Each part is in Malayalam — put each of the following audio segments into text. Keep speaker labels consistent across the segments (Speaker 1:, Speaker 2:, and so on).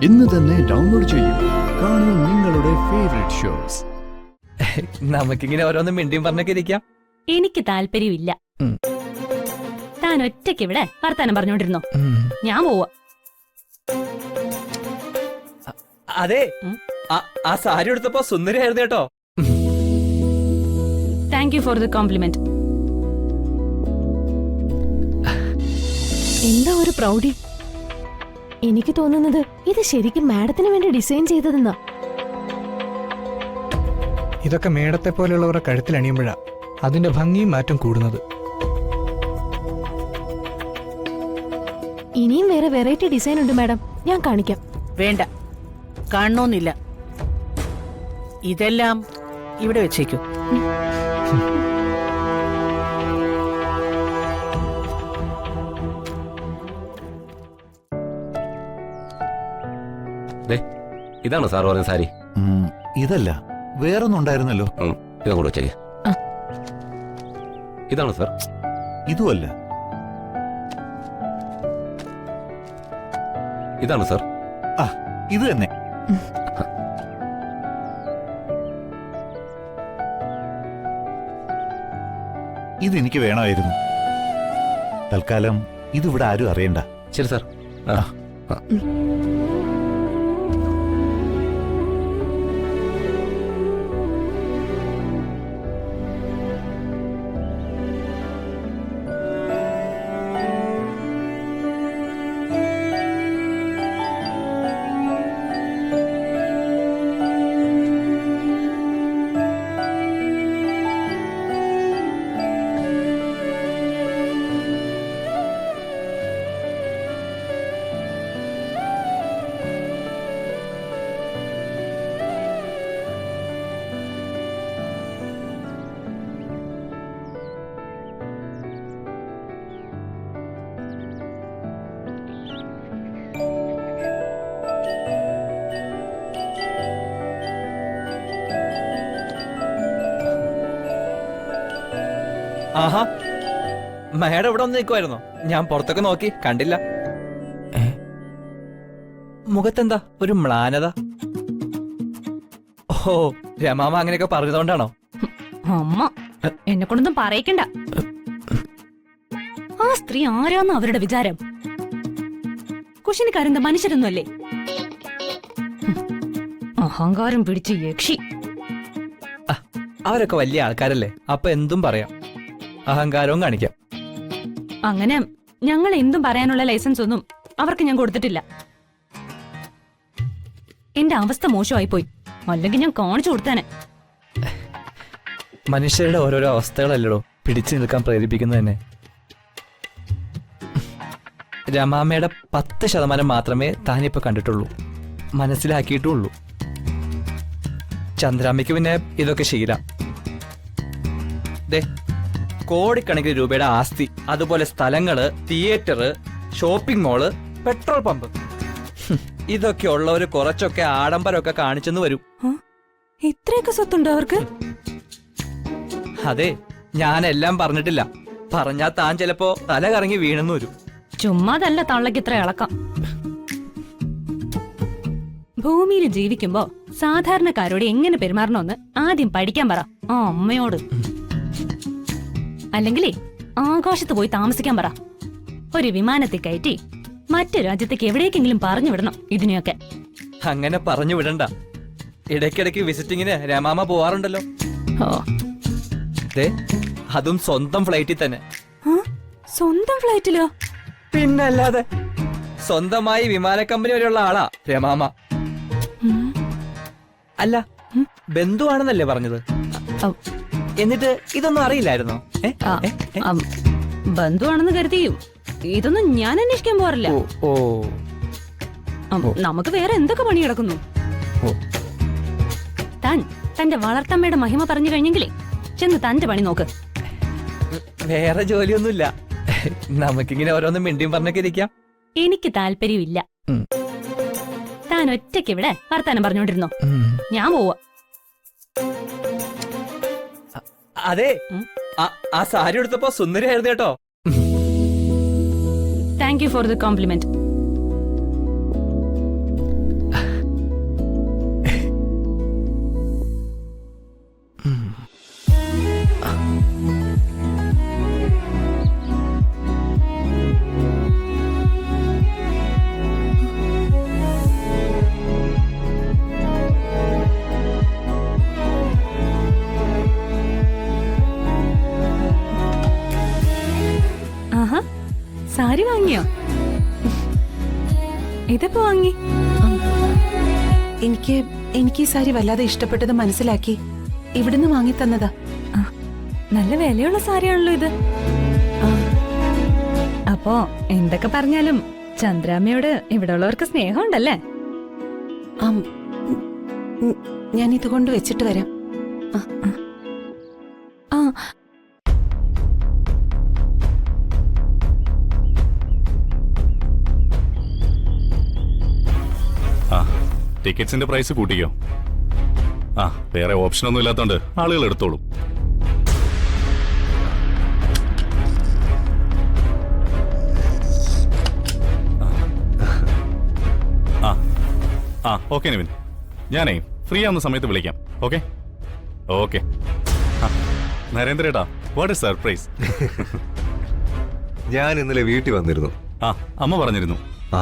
Speaker 1: ഇന്ന് തന്നെ ഡൗൺലോഡ് ചെയ്യൂ. കാണൂ നിങ്ങളുടെ ഫേവറേറ്റ് ഷോസ്.
Speaker 2: നമുക്കിങ്ങനെ ഓരോന്നും മിണ്ടിയും പറഞ്ഞൊക്കെ ഇരിക്കാം.
Speaker 3: എനിക്ക് താല്പര്യമില്ല. താൻ ഒറ്റയ്ക്ക് ഇവിടെ വർത്താനം പറഞ്ഞോണ്ടിരുന്നോ? ഞാൻ പോവാ.
Speaker 2: അതെ, ആ സാരി എടുത്തപ്പോ സുന്ദരിയായിരുന്നു കേട്ടോ.
Speaker 3: Thank you for the complement.
Speaker 4: എന്താ ഒരു പ്രൗഢി? എനിക്ക് തോന്നുന്നത് ഇത് ശരിക്കും മാഡത്തിന് വേണ്ടി ഡിസൈൻ ചെയ്തതെന്നാ.
Speaker 5: ഇതൊക്കെ മേടത്തെ പോലെയുള്ളവരുടെ കഴുത്തിൽ അണിയുമ്പോഴാ അതിന്റെ ഭംഗിയും മാറ്റം കൂടുന്നത്.
Speaker 4: ഇനിയും വേറെ വെറൈറ്റി ഡിസൈൻ ഉണ്ട് മാഡം, ഞാൻ കാണിക്കാം.
Speaker 6: വേണ്ട, കാണണമെന്നില്ല. ഇതെല്ലാം ഇവിടെ വെച്ചേക്കൂ.
Speaker 7: ഇതാണോ സാർ പറഞ്ഞ സാരി?
Speaker 8: ഇതല്ല, വേറൊന്നും ഉണ്ടായിരുന്നല്ലോ.
Speaker 7: ഇതങ്ങോട്ട് വെച്ചേക്ക്. ഇതാണോ സാർ?
Speaker 8: ഇതുമല്ല.
Speaker 7: ഇതാണോ സാർ?
Speaker 8: ഇത് തന്നെ. ഇതെനിക്ക് വേണമായിരുന്നു. തൽക്കാലം ഇതിവിടെ ആരും അറിയണ്ട.
Speaker 7: ശരി സാർ.
Speaker 2: ആഹാ, മേഡം ഇവിടെ ഒന്ന് നിൽക്കുമായിരുന്നോ? ഞാൻ പുറത്തൊക്കെ നോക്കി, കണ്ടില്ല. മുഖത്തെന്താ ഒരു മ്ലാനത? ഓ, രമാമ അങ്ങനെയൊക്കെ പറഞ്ഞതുകൊണ്ടാണോ?
Speaker 3: അമ്മ എന്നെ കൊണ്ടൊന്നും പറയിക്കണ്ട. ആ സ്ത്രീ ആരാന്ന് അവരുടെ വിചാരം? കുശിനിക്കാരെന്താ മനുഷ്യരൊന്നുമല്ലേ? അഹങ്കാരം പിടിച്ച് യക്ഷി.
Speaker 2: അവരൊക്കെ വലിയ ആൾക്കാരല്ലേ, അപ്പൊ എന്തും പറയാം, അഹങ്കാരവും കാണിക്കാം.
Speaker 3: അങ്ങനെ ഞങ്ങൾ എന്തും പറയാനുള്ള ലൈസൻസ് ഒന്നും അവർക്ക് ഞാൻ കൊടുത്തിട്ടില്ല. എന്റെ അവസ്ഥ മോശമായി പോയി, അല്ലെങ്കിൽ ഞാൻ കാണിച്ചു കൊടുത്തേനെ.
Speaker 2: മനുഷ്യരുടെ ഓരോരോ അവസ്ഥകളല്ലടോ പിടിച്ചു നിൽക്കാൻ പ്രേരിപ്പിക്കുന്നത് തന്നെ. രമാമ്മയുടെ 10% മാത്രമേ താനിപ്പോ കണ്ടിട്ടുള്ളൂ, മനസ്സിലാക്കിയിട്ടുള്ളൂ. ചന്ദ്രാമ്മയ്ക്ക് പിന്നെ ഇതൊക്കെ ശീലം. ദേ, കോടിക്കണക്കിന് രൂപയുടെ ആസ്തി, അതുപോലെ സ്ഥലങ്ങള്, തിയേറ്റർ, ഷോപ്പിംഗ് മോള്, പെട്രോൾ പമ്പ്, ഇതൊക്കെ ഉള്ളവര് കുറച്ചൊക്കെ ആഡംബരമൊക്കെ കാണിച്ചെന്ന് വരും.
Speaker 3: ഇത്രയൊക്കെ സ്വത്തുണ്ടോ അവർക്ക്?
Speaker 2: അതെ, ഞാനെല്ലാം പറഞ്ഞിട്ടില്ല. പറഞ്ഞാ താൻ ചിലപ്പോ തല കറങ്ങി വീണെന്ന് വരും.
Speaker 3: ചുമ്മാതല്ല തള്ളക്ക് ഇത്ര ഇളക്കം. ഭൂമിയിൽ ജീവിക്കുമ്പോ സാധാരണക്കാരോട് എങ്ങനെ പെരുമാറണമെന്ന് ആദ്യം പഠിക്കാൻ പറ ആ അമ്മയോട്. അല്ലെങ്കിലേ ആകാശത്ത് പോയി താമസിക്കാൻ പറ. ഒരു വിമാനത്തിൽ കയറ്റി മറ്റു രാജ്യത്തേക്ക് എവിടേക്കെങ്കിലും പറഞ്ഞു വിടണം ഇതിനെയൊക്കെ.
Speaker 2: അങ്ങനെ പറഞ്ഞു വിടണ്ട. ഇടയ്ക്കിടയ്ക്ക് വിസിറ്റിങ്ങിന് രമാമ പോവാറുണ്ടല്ലോ. അതും സ്വന്തം ഫ്ലൈറ്റിൽ തന്നെ.
Speaker 3: സ്വന്തം ഫ്ലൈറ്റിലോ?
Speaker 2: പിന്നല്ലാതെ, സ്വന്തമായി വിമാന കമ്പനി വരെയുള്ള ആളാ രമാമ. അല്ല, ബന്ധുവാണെന്നല്ലേ പറഞ്ഞത്? എന്നിട്ട് ഇതൊന്നും അറിയില്ലായിരുന്നോ?
Speaker 3: ബന്ധുവാണെന്ന് കരുതിയും ഇതൊന്നും ഞാൻ അന്വേഷിക്കാൻ പോറില്ല. നമുക്ക് വേറെ എന്തൊക്കെ പണി കിടക്കുന്നു. താൻ തന്റെ വളർത്തമ്മയുടെ മഹിമ പറഞ്ഞു കഴിഞ്ഞെങ്കിലേ ചെന്ന് തന്റെ പണി നോക്ക്.
Speaker 2: വേറെ ജോലിയൊന്നുമില്ല, നമുക്കിങ്ങനെ ഓരോന്നും മിണ്ടിയും പറഞ്ഞൊക്കെ ഇരിക്കാം.
Speaker 3: എനിക്ക് താല്പര്യമില്ല. താൻ ഒറ്റയ്ക്ക് ഇവിടെ വർത്താനം പറഞ്ഞോണ്ടിരുന്നോ? ഞാൻ പോവാ.
Speaker 2: അതെ, ആ സാരി എടുത്തപ്പോ സുന്ദരിയായിരുന്നു കേട്ടോ.
Speaker 3: Thank you for the compliment. ഇതെപ്പോ വാങ്ങി?
Speaker 9: എനിക്ക് ഈ സാരി വല്ലാതെ ഇഷ്ടപ്പെട്ടത് മനസ്സിലാക്കി ഇവിടുന്ന് വാങ്ങി തന്നതാ.
Speaker 3: നല്ല വിലയുള്ള സാരിയാണല്ലോ ഇത്. അപ്പോ എന്തൊക്കെ പറഞ്ഞാലും ചന്ദ്രാമ്മയോട് ഇവിടെ ഉള്ളവർക്ക് സ്നേഹമുണ്ടല്ലേ?
Speaker 9: ഞാൻ ഇത് കൊണ്ട് വെച്ചിട്ട് വരാം.
Speaker 3: ആ
Speaker 10: ആ ടിക്കറ്റ്സിന്റെ പ്രൈസ് കൂട്ടിക്കോ. ആ വേറെ ഓപ്ഷൻ ഒന്നും ഇല്ലാത്തോണ്ട് ആളുകൾ എടുത്തോളും. ആ ആ ഓക്കെ നിവിൻ, ഞാനേ ഫ്രീ ആവുന്ന സമയത്ത് വിളിക്കാം. Okay okay. നരേന്ദ്രേട്ടാ, വാട്ട് എ സർപ്രൈസ്.
Speaker 7: ഞാൻ ഇന്നലെ വീട്ടിൽ വന്നിരുന്നു.
Speaker 10: ആ അമ്മ പറഞ്ഞിരുന്നു.
Speaker 7: ആ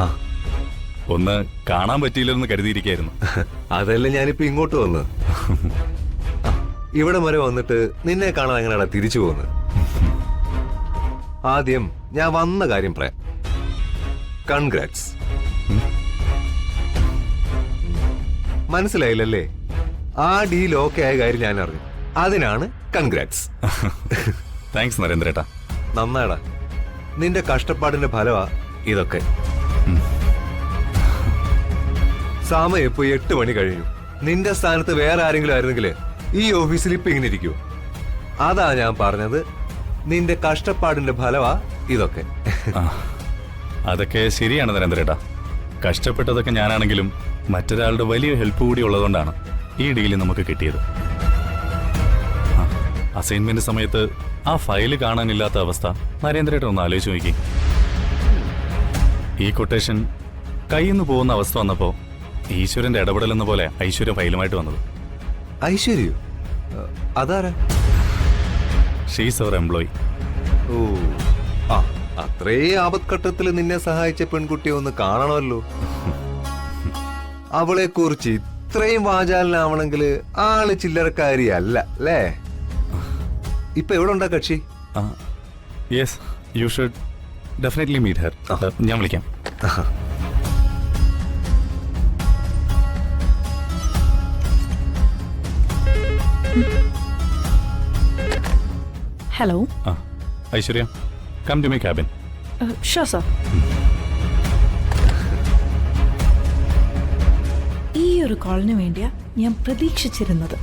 Speaker 10: ഒന്ന് കാണാൻ പറ്റിയില്ലെന്ന് കരുതിയിരിക്കായിരുന്നു.
Speaker 7: അതല്ല ഞാനിപ്പോ ഇങ്ങോട്ട് വന്ന്. ഇവിടെ വരെ വന്നിട്ട് നിന്നെ കാണാൻ എങ്ങനെയാടാ തിരിച്ചു പോകുന്നത്? ആദ്യം ഞാൻ വന്ന കാര്യം പറയാം. കൺഗ്രാറ്റ്സ്. മനസ്സിലായില്ലല്ലേ? ആ ഡീൽ ഓക്കെ ആയ കാര്യം ഞാൻ അറിഞ്ഞു. അതിനാണ് കൺഗ്രാറ്റ്സ്.
Speaker 10: താങ്ക്സ് നരേന്ദ്രേട്ടാ.
Speaker 7: നന്നാടാ, നിന്റെ കഷ്ടപ്പാടിന്റെ ഫലമാ ഇതൊക്കെ. സമയം ഇപ്പൊ 8 മണി കഴിഞ്ഞു. നിന്റെ സ്ഥാനത്ത് വേറെ ആരെങ്കിലും ആയിരുന്നെങ്കിൽ ഈ ഓഫീസിൽ ഇപ്പൊ ഇങ്ങനെ ഇരിക്കൂ. അതാ ഞാൻ പറഞ്ഞത്, നിന്റെ കഷ്ടപ്പാടിന്റെ ഫലമാ ഇതൊക്കെ.
Speaker 10: അതൊക്കെ ശരിയാണ് നരേന്ദ്രേട്ടാ. കഷ്ടപ്പെട്ടതൊക്കെ ഞാനാണെങ്കിലും മറ്റൊരാളുടെ വലിയ ഹെൽപ്പ് കൂടി ഉള്ളതുകൊണ്ടാണ് ഈ ഡീല് നമുക്ക് കിട്ടിയത്. അസൈൻമെന്റ് സമയത്ത് ആ ഫയല് കാണാനില്ലാത്ത അവസ്ഥ നരേന്ദ്രേട്ടൻ ഒന്ന് ആലോചിച്ച് നോക്കി. ഈ കൊട്ടേഷൻ കയ്യിൽ നിന്ന് പോകുന്ന അവസ്ഥ വന്നപ്പോ ഈശ്വരന്റെ ഇടപെടലെന്ന പോലെ ഐശ്വര്യ ഫയലുമായിട്ട് വന്നത്.
Speaker 7: ഐശ്വര്യ അതാരാ?
Speaker 10: ഷീസ് അവർ എംപ്ലോയി.
Speaker 7: ഓ ആ, അത്രേ ആപത്ഘട്ടത്തിൽ നിന്നെ സഹായിച്ച പെൺകുട്ടിയെ ഒന്ന് കാണണമല്ലോ. അവളെ കുറിച്ച് ഇത്രയും വാചാലനാവണമെങ്കിൽ ആള് ചില്ലറക്കാരിയല്ല അല്ലേ? ഇപ്പൊ എവിടെ ഉണ്ടാ കക്ഷി?
Speaker 10: Yes, you should definitely meet her. ഞാൻ വിളിക്കാം.
Speaker 6: Hello.
Speaker 10: Aishwarya, come to my cabin.
Speaker 6: Sure sir. ഈ ഒരു കോളിന് വേണ്ടിയാ ഞാൻ പ്രതീക്ഷിച്ചിരുന്നത്.